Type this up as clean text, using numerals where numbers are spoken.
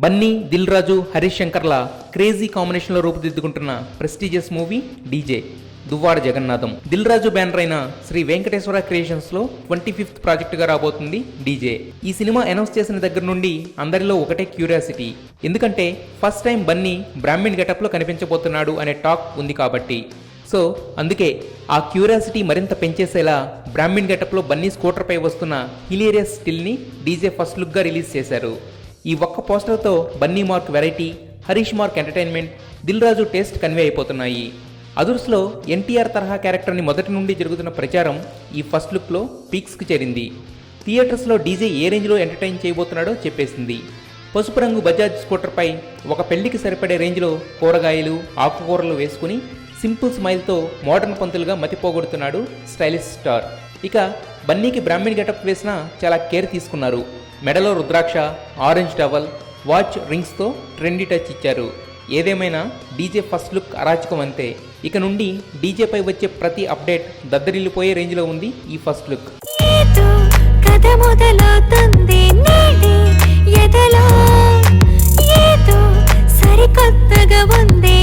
బన్నీ, దిల్ రాజు, హరీష్ శంకర్ల క్రేజీ కాంబినేషన్లో రూపుదిద్దుకుంటున్న prestigious movie DJ Duvvada Jagannadham. Dil Raju banner అయిన శ్రీ వెంకటేశ్వర క్రియేషన్స్ లో 25th ప్రాజెక్ట్ గా రాబోతుంది డీజే. ఈ సినిమా అనౌన్స్ చేసిన దగ్గర నుండి అందరిలో ఒకటే క్యూరియాసిటీ. ఎందుకంటే first time Bunny Brahmin getup లో కనిపించబోతున్నాడు అనే టాక్ ఉంది కాబట్టి. సో అందుకే ఆ క్యూరియాసిటీ మరింత పెంచేసేలా బ్రాహ్మణ్ గెటప్ లో బన్నీ స్కూటర్ పై వస్తున్న హిలేరియస్ స్టిల్ ని డీజే ఫస్ట్ లుక్ గా రిలీజ్ చేశారు. ఈ ఒక్క పోస్టర్తో Bunny mark variety, Harish mark entertainment, Dil Raju taste convey అయిపోతున్నాయి. అదుర్స్లో ఎన్టీఆర్ తరహా క్యారెక్టర్ని మొదటి నుండి జరుగుతున్న ప్రచారం ఈ ఫస్ట్ లుక్లో పీక్స్కి చేరింది. థియేటర్స్లో డీజే ఏ రేంజ్లో ఎంటర్టైన్ చేయబోతున్నాడో చెప్పేసింది. పసుపు రంగు బజాజ్ స్కూటర్పై ఒక పెళ్లికి సరిపడే రేంజ్లో కూరగాయలు, ఆకుకూరలు వేసుకుని సింపుల్ స్మైల్తో మోడర్న్ పంతులుగా మతిపోగొడుతున్నాడు స్టైలిష్ స్టార్. ఇక బన్నీకి బ్రాహ్మణ్ గెటప్ వేసినా చాలా కేర్ తీసుకున్నారు. మెడలో రుద్రాక్ష, ఆరెంజ్ టవల్, వాచ్, రింగ్స్తో ట్రెండీ టచ్ ఇచ్చారు. ఏదేమైనా డీజే ఫస్ట్ లుక్ అరాచకం అంతే. ఇక నుండి డీజేపై వచ్చే ప్రతి అప్డేట్ దద్దరిల్లిపోయే రేంజ్లో ఉంది ఈ ఫస్ట్ లుక్. కథ మొదలవుతుంది సరికొత్తగా ఉంది